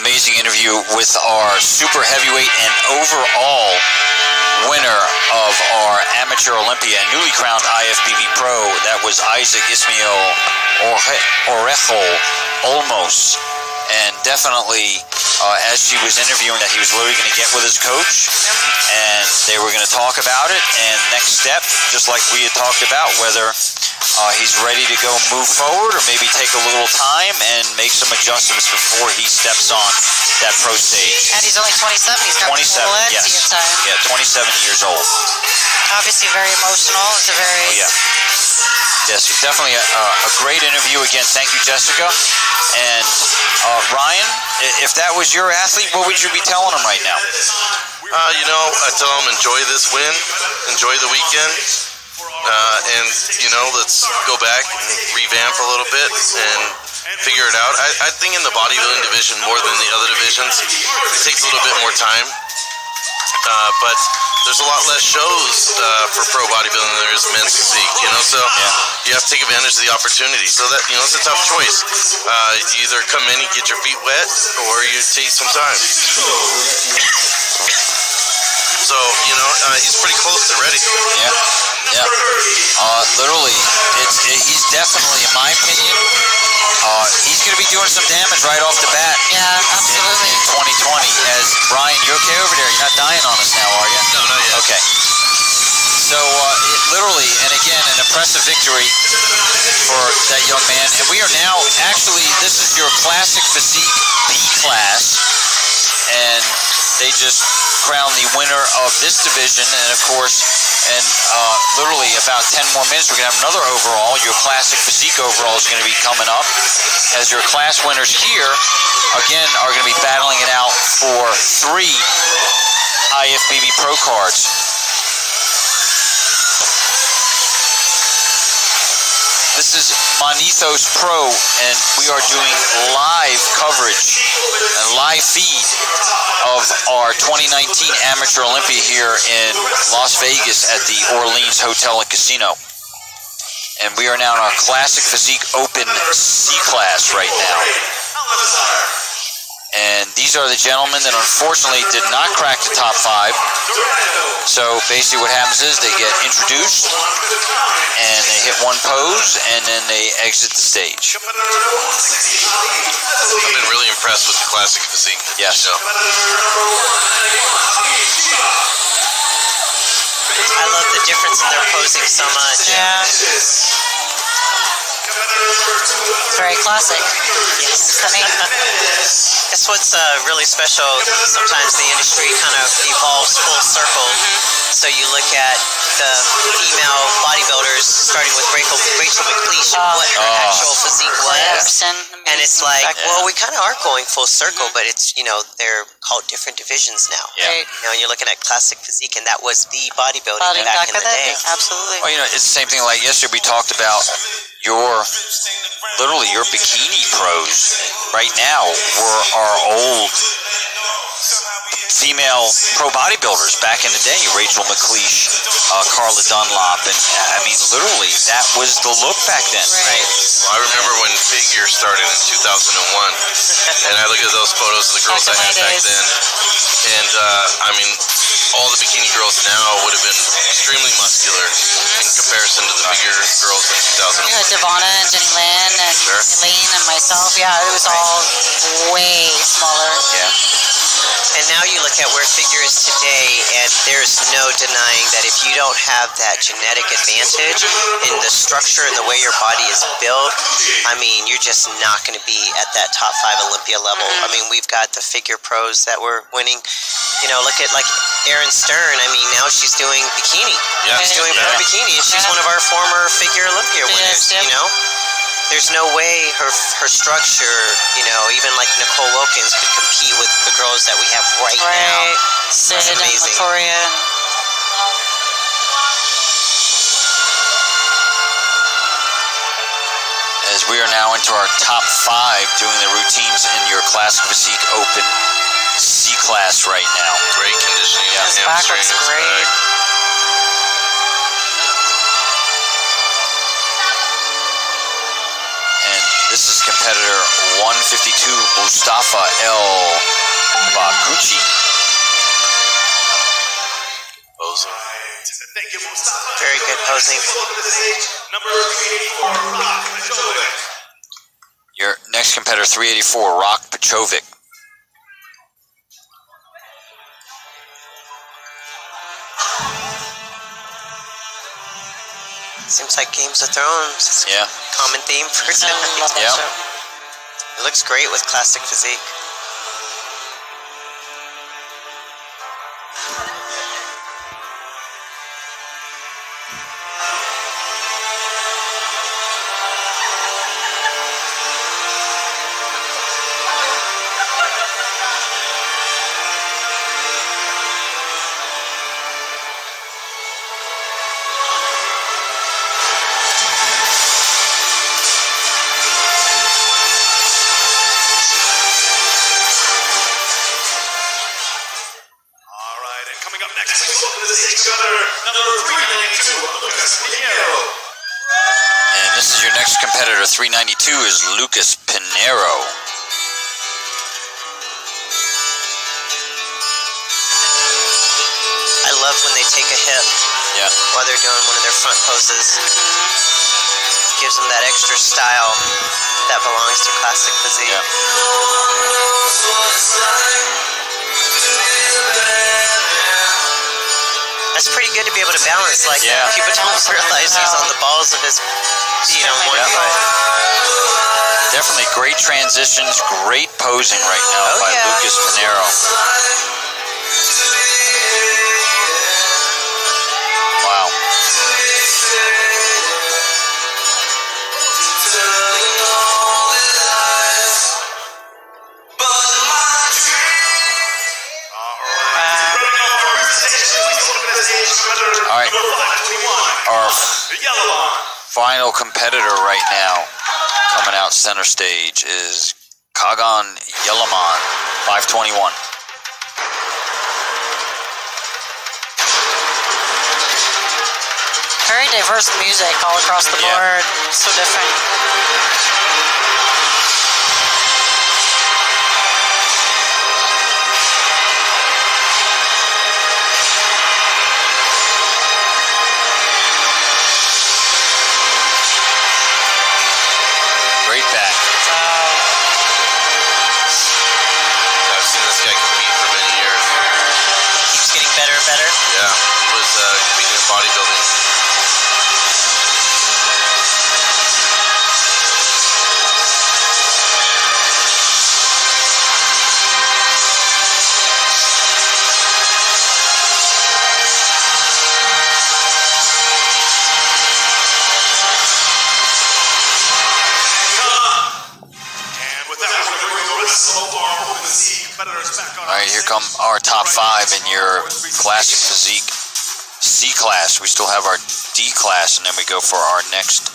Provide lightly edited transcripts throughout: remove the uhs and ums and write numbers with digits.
amazing interview with our super heavyweight and overall winner of our amateur Olympia and newly crowned IFBB Pro. That was Isaac Ismail Orejo Olmos. And definitely, as she was interviewing, that he was literally going to get with his coach, and they were going to talk about it. And next step, just like we had talked about, whether he's ready to go move forward or maybe take a little time and make some adjustments before he steps on that pro stage. And he's only 27. He's got 27, plenty yes. of time. Yeah, 27 years old. Obviously very emotional. It's a very... Oh, yeah. Yes, definitely a great interview. Again, thank you, Jessica. And Ryan, if that was your athlete, what would you be telling him right now? I tell him enjoy this win, enjoy the weekend, and, let's go back and revamp a little bit and figure it out. I think in the bodybuilding division, more than the other divisions, it takes a little bit more time. But there's a lot less shows for pro bodybuilding than there is men's physique, so you have to take advantage of the opportunity. So that, it's a tough choice. You either come in and get your feet wet, or you take some time. So, he's pretty close to ready. Yeah. Literally, he's definitely, in my opinion, he's going to be doing some damage right off the bat. Yeah, absolutely. In 2020. As Brian, you okay over there? You're not dying on us now, are you? No, not yet. Okay. So, literally, and again, an impressive victory for that young man. And we are now, actually, this is your classic physique B class. And they just crowned the winner of this division. And, of course, literally about 10 more minutes, we're going to have another overall. Your classic physique overall is going to be coming up. As your class winners here, again, are going to be battling it out for 3 IFBB Pro cards. This is Manithos Pro, and we are doing live coverage and live feed of our 2019 Amateur Olympia here in Las Vegas at the Orleans Hotel and Casino. And we are now in our Classic Physique Open C class right now. And these are the gentlemen that unfortunately did not crack the top 5. So basically what happens is they get introduced and they hit one pose and then they exit the stage. I've been really impressed with the Classic Physique. Yes. Show. I love the difference in their posing so much. Yeah. It's very classic. Yes. I mean, that's what's really special. Sometimes the industry kind of evolves full circle. So you look at the female bodybuilders, starting with Rachel McLeish, and what her actual physique was. And it's like, well, we kind of are going full circle, but it's, they're called different divisions now. Yeah. You're looking at Classic Physique, and that was the bodybuilding back in the day. Absolutely. Well, it's the same thing like yesterday we talked about your bikini pros right now were our old female pro bodybuilders back in the day. Rachel McLeish, Carla Dunlop, and literally that was the look back then. Right. Well, I remember when figure started in 2001, and I look at those photos of the girls I had back then, and all the bikini girls now would have been extremely muscular in comparison to the bigger girls in 2001. You had Devonna and Jenny Lynn and Elaine and myself. Yeah, it was all way smaller. Yeah. And now you look at where figure is today, and there's no denying that if you don't have that genetic advantage in the structure and the way your body is built, you're just not going to be at that top 5 Olympia level. We've got the figure pros that were winning. Look at like Erin Stern. Now she's doing bikini. Yeah. She's doing pro bikini, and she's one of our former figure Olympia winners. There's no way her structure, even like Nicole Wilkins could compete with the girls that we have right now. Sid and amazing. Victoria. As we are now into our top 5 doing the routines in your Classic Physique Open C class right now. Great conditioning. His back looks great. This is competitor 152, Mustafa Rafael Bakuchi. Posing. Very good posing. Your next competitor, 384, Rock Petrovic. Seems like Games of Thrones. Yeah. Common theme for tonight. Yeah. It looks great with classic physique. And this is your next competitor, 392, is Lucas Pinheiro. I love when they take a hip while they're doing one of their front poses. Gives them that extra style that belongs to classic physique. That's pretty good to be able to balance like that. People don't realize he's on the balls of his feet on one foot. Definitely great transitions, great posing right now by Lucas Pinheiro. Wow. All right, our final competitor right now coming out center stage is Kagan Yelaman, 521. Very diverse music all across the board. So different. Great back. I've seen this guy compete for many years. Keeps getting better and better. Yeah, he was competing in bodybuilding. All right, here come our top five in your classic physique C class. We still have our D class, and then we go for our next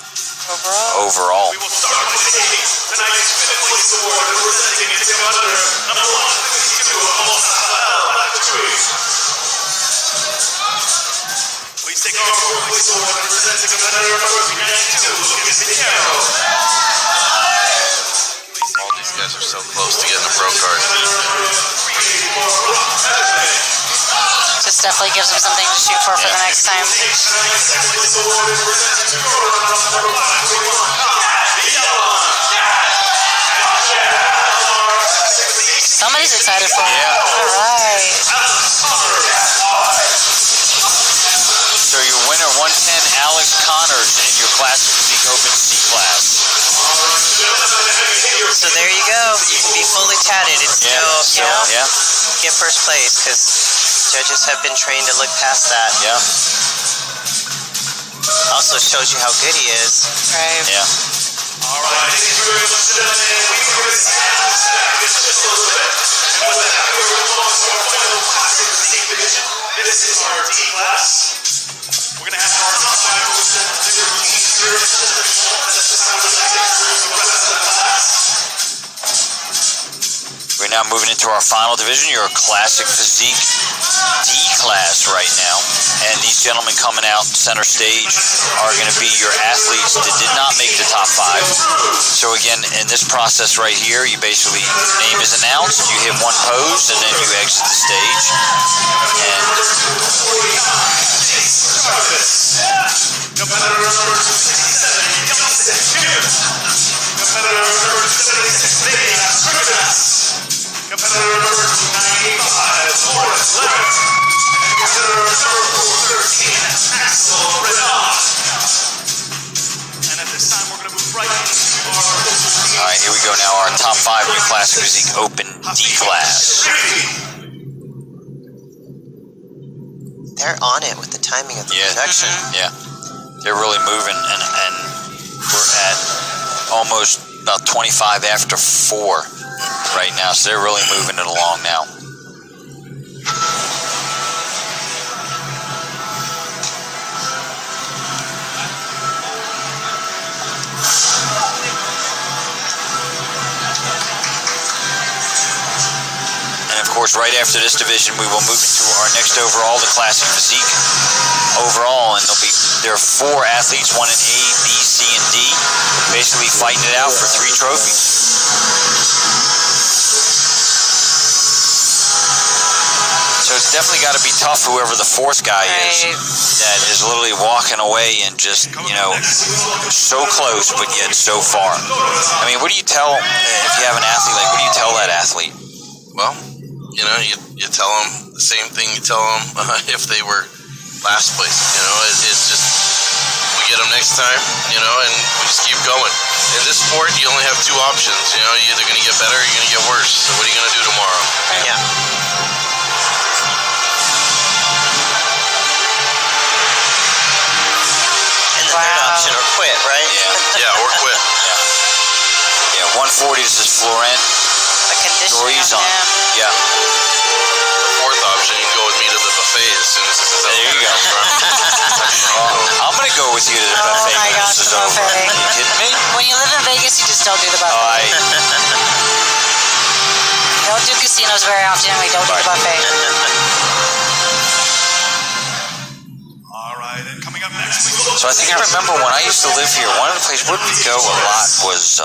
overall. We will start with tonight's fifth place award, representing its competitor, number 152, Please take our fourth place award, representing competitor number 392, Lucas Pinheiro. All these guys are so close to getting a pro card. Just definitely gives them something to shoot for the next time. Somebody's excited for him. All right. So your winner, 110, Alex Connors, in your classic physique open C class. So there you go. You can be fully tatted and still get first place because judges have been trained to look past that. Yeah. Also shows you how good he is. Right. Yeah. All right, thank you very much, gentlemen. We are just a little bit. And with that, we will move on to our final classic physique division. This is our D class. We're going to have our top five represent different routines here. That's just how we're going to get through the rest of the class. We're We're now moving into our final division, your classic physique D class right now. And these gentlemen coming out center stage are going to be your athletes that did not make the top 5. So again, in this process right here, you basically, name is announced, you hit one pose, and then you exit the stage. And competitor number 267, competitor number 276, Lydia Scrivenas, competitor number 295, Lawrence Levitt, and competitor number 413, Axel Renaud. And at this time, we're going to move right into our... all right, here we go now, our top 5 new classic physique open D class. They're on it with the timing of the projection. Yeah, they're really moving, and we're at almost about 25 after 4 right now, so they're really moving it along now. Of course, right after this division, we will move into our next overall, the classic physique overall, and there are 4 athletes, one in A, B, C, and D, basically fighting it out for 3 trophies. So it's definitely got to be tough, whoever the 4th guy is, that is literally walking away and just, so close, but yet so far. I mean, what do you tell, if you have an athlete, like, what do you tell that athlete? Well, you tell them the same thing you tell them if they were last place. It's just, we get them next time, and we just keep going. In this sport, you only have 2 options. You're either going to get better or you're going to get worse. So what are you going to do tomorrow? Yeah. And the third option, or quit, right? Yeah, or quit. Yeah, 140, this is Florent. Condition. Yeah. The 4th option, you can go with me to the buffet as soon as this is over. There you go. I'm going to go with you to the buffet my when gosh, this is the over. buffet. Are you kidding me? When you live in Vegas, you just don't do the buffet. We don't do casinos very often. We don't do the buffet. All right, and coming up next, So I think I remember when I used to live here, one of the places where we go a lot was,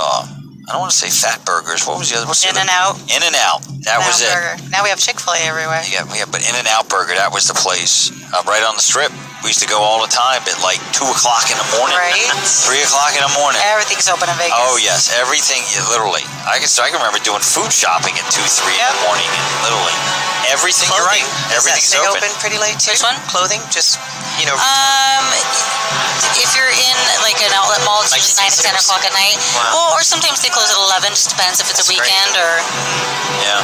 I don't want to say Fat Burgers. What was the other? In-N-Out. In-N-Out. That was it. Burger. Now we have Chick-fil-A everywhere. Yeah, but In-N-Out Burger, that was the place right on the Strip. We used to go all the time at like 2 o'clock in the morning. Right. 3 o'clock in the morning. Everything's open in Vegas. Oh, yes. Everything, literally. I can remember doing food shopping at 2, 3 in the morning, and literally everything, you're right. Everything's Does that stay open. pretty late too? Which one? Clothing? Just, If you're in like an outlet mall, it's Like usually 9 to 10 o'clock at night. Wow. Well, or sometimes they close at 11. Just depends if it's a weekend or. Yeah.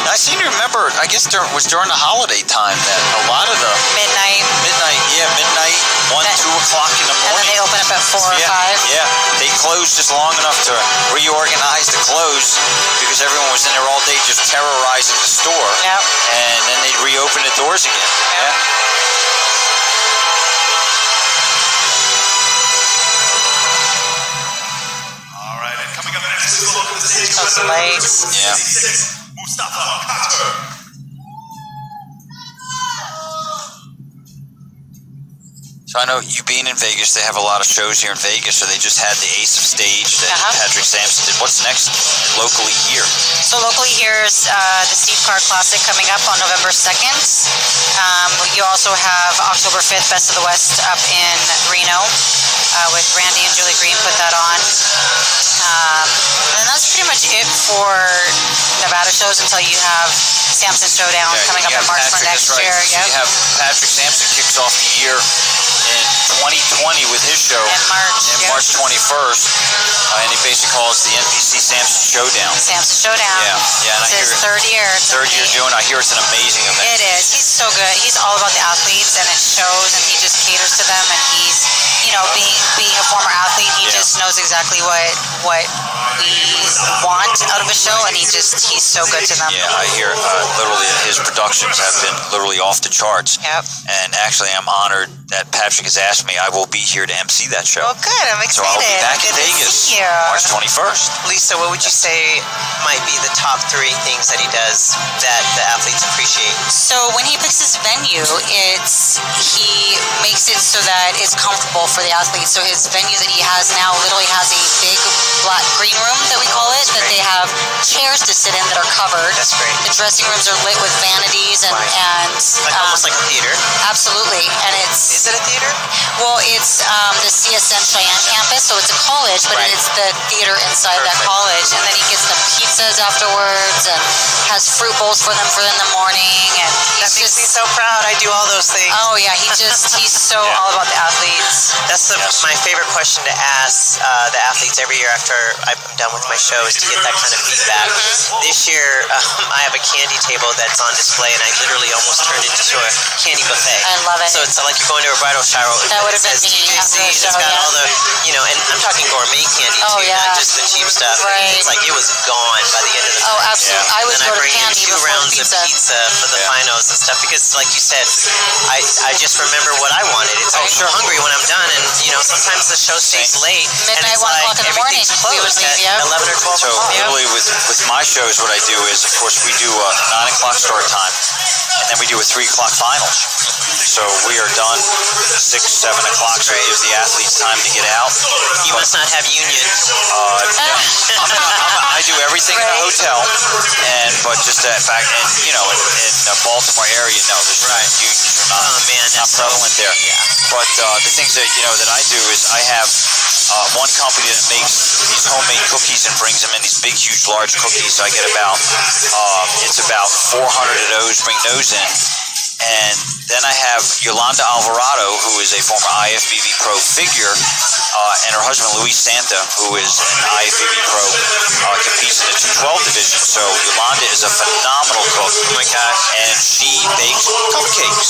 I seem to remember, I guess it was during the holiday time that a lot of the Midnight. midnight, 1, 2 o'clock in the And then morning. they open up at 4 or 5. Yeah, they closed just long enough to reorganize the close because everyone was in there all day just terrorizing the store. Yep. And then they'd reopen the doors again. Yep. Yeah. all right, and coming up next, welcome to the stage. Those lights. Yeah. Mustafa Carter. So I know you being in Vegas, they have a lot of shows here in Vegas, so they just had the Ace of Stage that Patrick Sampson did. What's next locally here? So locally here's the Steve Carr Classic coming up on November 2nd. You also have October 5th, Best of the West up in Reno with Randy and Julie Green put that on. And that's pretty much it for Nevada shows until you have Sampson Showdown coming up in March for next year. So you have Patrick Sampson kicks off the year in 2020 with his show In March, in March 21st, and he basically calls it the NPC Sampson Showdown. Sampson Showdown. Yeah, and I It's his hear third year. It's third year amazing. doing. I hear it's an amazing event. It is. He's so good. He's all about the athletes, and it shows. And he just caters to them. And he's, being a former athlete, he just knows exactly what we want out of a show, and he's so good to them. Yeah, I hear literally his productions have been literally off the charts. Yep. And actually, I'm honored that Patrick has asked me, I will be here to MC that show. Oh, good. I'm So excited. I'll be back Good in to Vegas, see you. March 21st. Lisa, what would you say might be the top 3 things that he does that the athletes appreciate? So when he picks his venue, he makes it so that it's comfortable for the athletes. So his venue that he has now literally has a big black green room that we call it, that they have chairs to sit in that are covered. That's great. The dressing rooms are lit with vanities and Almost like a theater. absolutely. And it's Is it a theater? well, it's the CSN Cheyenne campus, so it's a college, but Right. it's the theater inside that Perfect. college. And then he gets them pizzas afterwards and has fruit bowls for them in the morning. And That he's makes me just so proud. I do all those things. oh yeah, he's so all about the athletes. That's my favorite question to ask the athletes every year after I'm done with my show, is to get that kind of feedback. This year, I have a candy table that's on display, and I literally almost turned it into a candy buffet. I love it. So it's like you're going to a bridal shower. That would have It been says me after the TJC, show, it's got yeah. all the, and I'm talking gourmet candy Oh, too, yeah. not just the cheap stuff. Right. It's like it was gone by the end of the Oh, night. absolutely. I would And then go I to bring in candy 2 before rounds pizza. of pizza for the finals and stuff because, like you said, I just remember what I wanted. It's like I'm hungry when I'm done, and sometimes the show stays late, and Midnight, it's 1 like o'clock in the morning, everything's we would closed leave, at yeah. 11 or 12 So o'clock. literally with my shows, what I do is, of course, we do a 9 o'clock start time, and then we do a 3 o'clock finals. So we are done 6, 7 o'clock, so it gives the athletes time to get out. You must not have union. I do everything in a hotel, but just that fact, and in the Baltimore area, no, there's unions are not, Oh, man, not that's so- prevalent there. yeah. But the things that that I do is I have one company that makes these homemade cookies and brings them in these big, huge, large cookies. I get about it's about 400 of those. Bring those in. And then I have Yolanda Alvarado, who is a former IFBB pro figure, and her husband Luis Santa, who is an IFBB pro, competes in the 212 division. So Yolanda is a phenomenal cook. Oh my gosh. And she bakes cupcakes.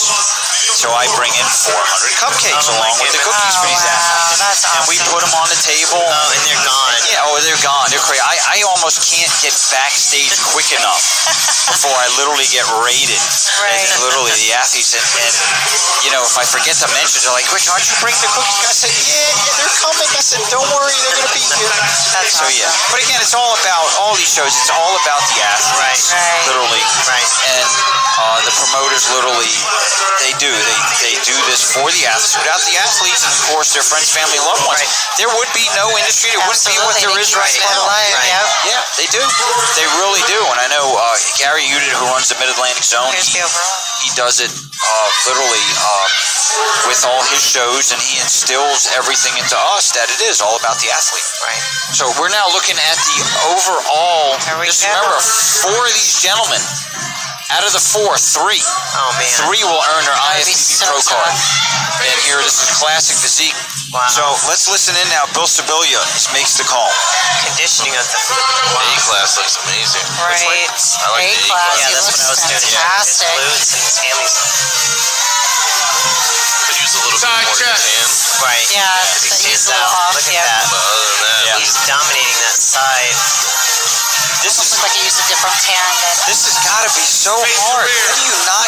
So I bring in 400 cupcakes along with the cookies for these athletes. That's awesome. And we put them on the table. Oh, and they're gone. Yeah, they're gone. They're crazy. I almost can't get backstage quick enough before I literally get raided. Right. And literally, the athletes, and if I forget to mention, they're like, Rich, aren't you bringing the cookies? I said, yeah, they're coming. I said, don't worry, they're going to be here. That's So, yeah. awesome. But again, it's all about, all these shows, it's all about the athletes. Right. Literally. Right. And the promoters literally, they do this for the athletes. Without the athletes, and of course, their friends, family, loved ones, there would be no industry. There wouldn't be what there Absolutely. is They right keep us now. alive, Right. yep. Yeah, they do. They really do. And I know Gary Udit, who runs the Mid-Atlantic Zone, Here's the overall. he does it literally with all his shows, and he instills everything into us that it is all about the athlete. Right. So we're now looking at the overall. There we Just go. remember, 4 of these gentlemen, out of the 4, 3 Oh, man. will earn their That would be IFBB so Pro card. tough. And here, this is classic physique. Wow. So let's listen in now. Bill Sibilia makes the call. Conditioning of the A-class looks amazing. Right. I like the A-class. A-class. Yeah, It that's looks what I was doing. fantastic. His glutes and his hammies. Could use a little bit more tan. Right. Yeah, He he's stands a little out. off, Look yeah. at that. But other than that, Yeah. He's dominating that side. This Looks is like he used a different tan than. This has got to be so hard. How do you not?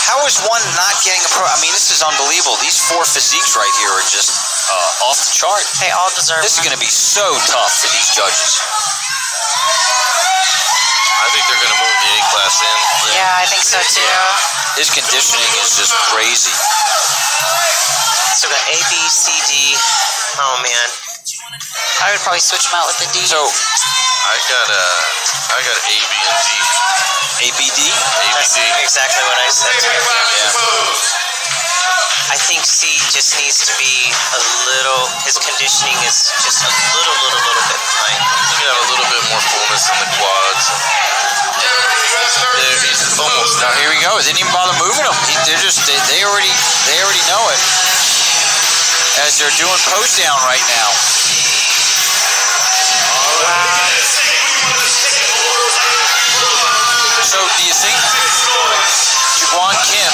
How is one not getting a pro? I mean, this is unbelievable. These 4 physiques right here are just off the chart. They all deserve This is one. going to be so tough for these judges. I think they're going to move the A-class in. Yeah, I think so too. His conditioning is just crazy. So we got A, B, C, D. Oh, man. I would probably switch him out with the D. So I got A, B, and D. ABD. That's ABD. exactly what I said. Yeah. I think C just needs to be a little, his conditioning is just a little bit behind. You can have a little bit more fullness in the quads. He's almost Now here we go. They didn't even bother moving them. They already know it. As they're doing post down right now. So do you think Jaquan Kim,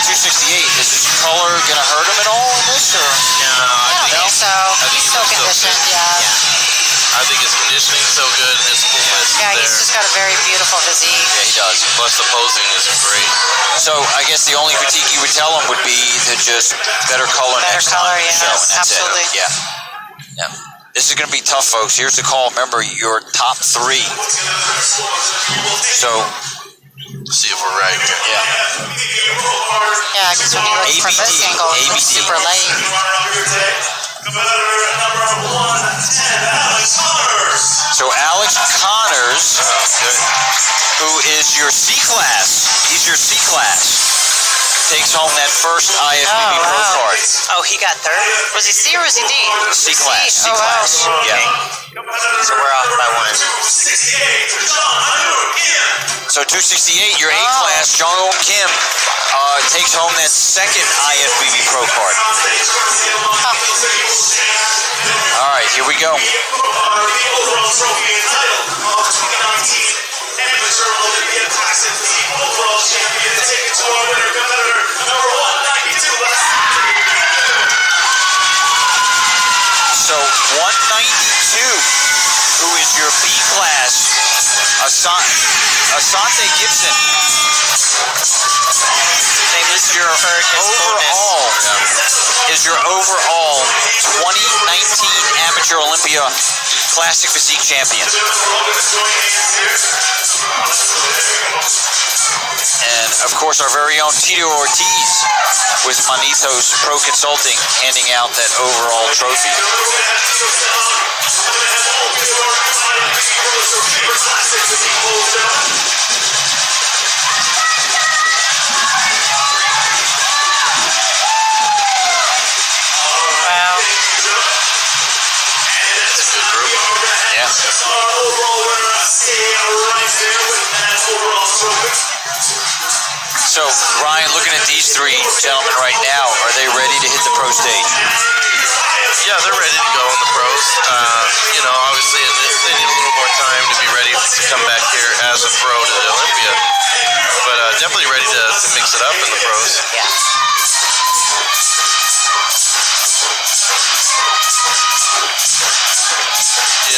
268, is his color going to hurt him at all in this? Or? No, I don't think so. I think He's so he's still conditioned, good. yeah. I think his conditioning's so good, his fullness Yeah, is he's there. just got a very beautiful physique. Yeah, he does. Plus the posing is great. So I guess the only critique you would tell them would be to just better color next time on the show, and that's absolutely. it. Yeah. This is going to be tough, folks. Here's the call. Remember, your top 3. So, See if we're right. yeah. Yeah, because when you look from this ABD, angle, it looks ABD. super light. So Alex Connors, who is your C class, he's your C class, takes home that first IFBB Oh, Pro wow. card. Oh, he got third? Was he C or was he D? C class, C Oh, wow. class. Yeah. So we're off by 1. So 268, your A class, Jong-Un Kim, takes home that second IFBB Pro card. All right, here we go. Amateur Olympia Classic, the overall champion, taken to our winner competitor, number 192. So 192, who is your B class, Asante Gibson. Is your overall 2019 Amateur Olympia Classic Physique champion. And of course our very own Tito Ortiz with Manitos Pro Consulting handing out that overall trophy. Wow. Yeah. So, Ryan, looking at these 3 gentlemen right now, are they ready to hit the pro stage? Yeah, they're ready to go in the pros. Obviously they need a little more time to be ready to come back here as a pro to the Olympia. But definitely ready to mix it up in the pros. Yeah.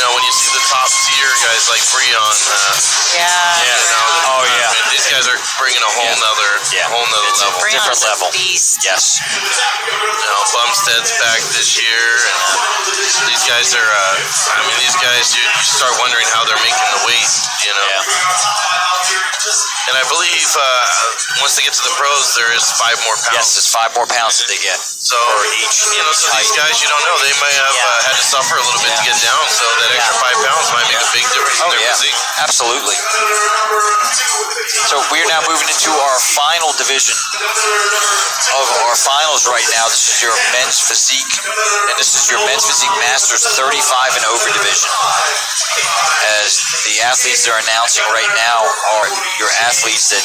When you see the top tier guys like Breon, these guys are bringing a whole nother level. Different level. Beast. Yes. Bumstead's back this year, and these guys are. These guys you start wondering how they're making the weight. Yeah. And I believe once they get to the pros, there is 5 more pounds. Yes, it's 5 more pounds that they get. So so these guys, you don't know, they may have had to suffer a little bit to get down. So that extra 5 pounds might make a big difference in their physique. Absolutely. So we are now moving into our final division of our finals right now. This is your men's physique, and this is your men's physique masters 35 and over division. As the athletes they're announcing right now are your athletes that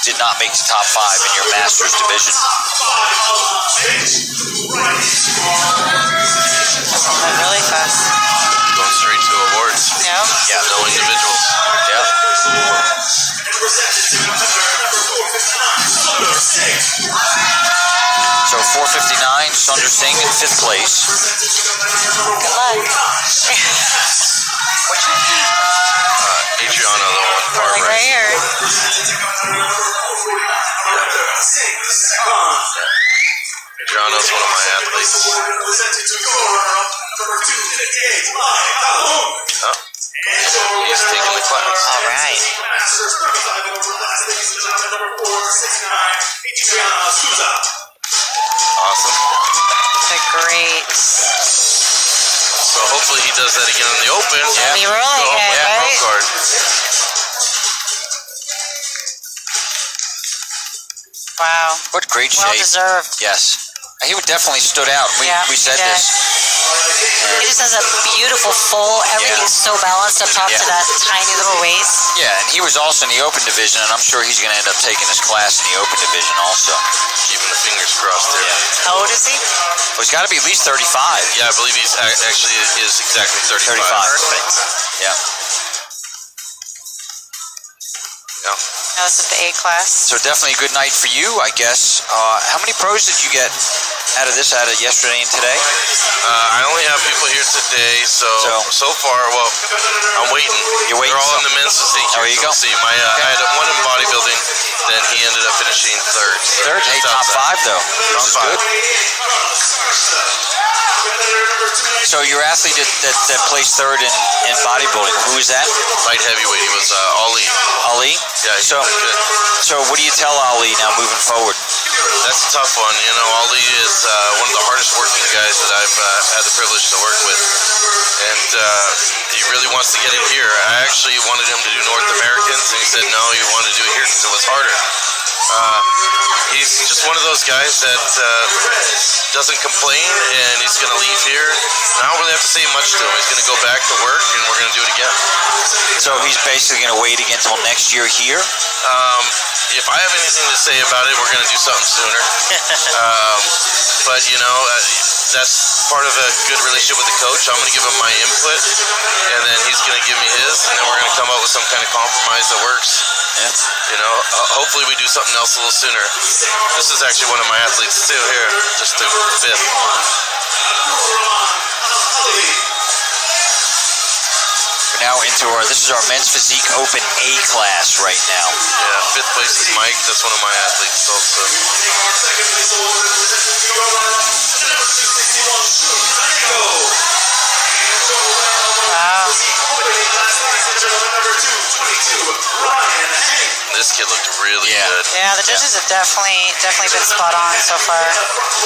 did not make the top 5 in your masters division. Really fast. Going straight to awards. Yeah. Yeah. No individuals. Yeah. So 459, Sunder Singh in 5th place. Good luck. Adriano, the one far Like right here. Adriano's one of my athletes. He's taking the class. All right. Awesome. It's a great. So hopefully he does that again in the Open. Be really Go home good, with a pro right? card. Wow. What great Well shape. deserved. Yes. He stood out. We said he did. this. He just has a beautiful full. Everything's so balanced up top to that tiny little waist. Yeah, and he was also in the open division, and I'm sure he's going to end up taking his class in the open division also. Keeping the fingers crossed there. Yeah. How old is he? Well, he's got to be at least 35. Yeah, I believe he's actually is exactly 35. 35. Perfect. Yeah. Yeah. Now this is the A class. So definitely a good night for you, I guess. How many pros did you get out of yesterday and today? I only have people here today, so far, well, I'm waiting. You're waiting. They're all in the men's physique. There you go. We'll see. I had one in bodybuilding, then he ended up finishing third. Third? Hey, top 5 though. This is good. So your athlete that placed third in bodybuilding, who is that? Light heavyweight, he was Ali. Ali? Yeah, he's really good. So what do you tell Ali now moving forward? That's a tough one. You know, Ali is one of the hardest working guys that I've had the privilege to work with. And he really wants to get it here. I actually wanted him to do North Americans, and he said no, he wanted to do it here because it was harder. He's just one of those guys that doesn't complain, and he's going to leave here. I don't really have to say much to him. He's going to go back to work, and we're going to do it again. So he's basically going to wait again until next year here? If I have anything to say about it, we're going to do something sooner. But, you know, that's part of a good relationship with the coach. I'm going to give him my input, and then he's going to give me his, and then we're going to come up with some kind of compromise that works. Yeah. You know, hopefully we do something else a little sooner. This is actually one of my athletes too here, just to fifth. We're now into this is our men's physique open A class right now. Yeah, fifth place is Mike. That's one of my athletes also. This kid looked really good. Yeah, the judges have definitely been spot on so far.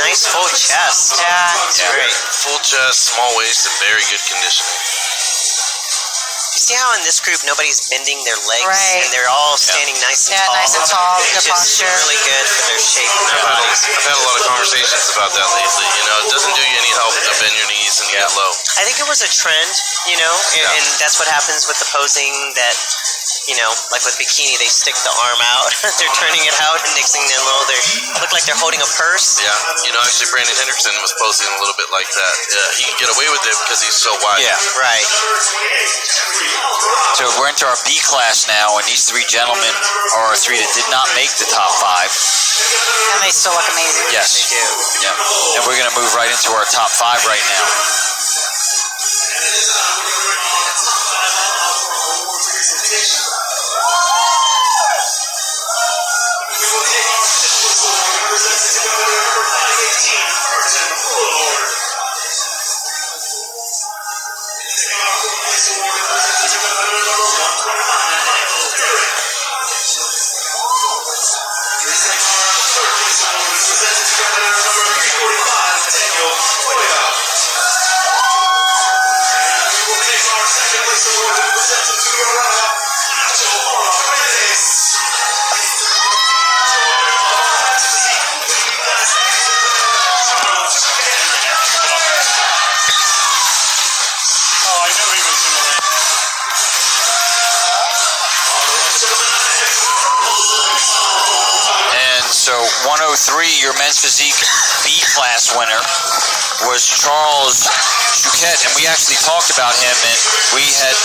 Nice full chest. Yeah. It's great. Full chest, small waist, and very good conditioning. You see how in this group nobody's bending their legs, Right. and they're all standing nice and tall. Nice and tall, It's good just posture. really good for their shape and their bodies. I've had a lot of conversations about that lately. You know, it doesn't do you any help to bend your knees and get low. I think it was a trend, you know, and that's what happens with the posing that, you know, like with bikini, they stick the arm out. They're turning it out and mixing them low. They look like they're holding a purse. Yeah, you know, actually Brandon Hendrickson was posing a little bit like that. He can get away with it because he's so wide. Yeah. Right. So we're into our B class now, and these 3 gentlemen are 3 that did not make the top 5. And they still look amazing. Yes. They do. Yeah. And we're going to move right into our top 5 right now. So 103, your men's physique B class winner was Charles Chouquet, and we actually talked about him, and we had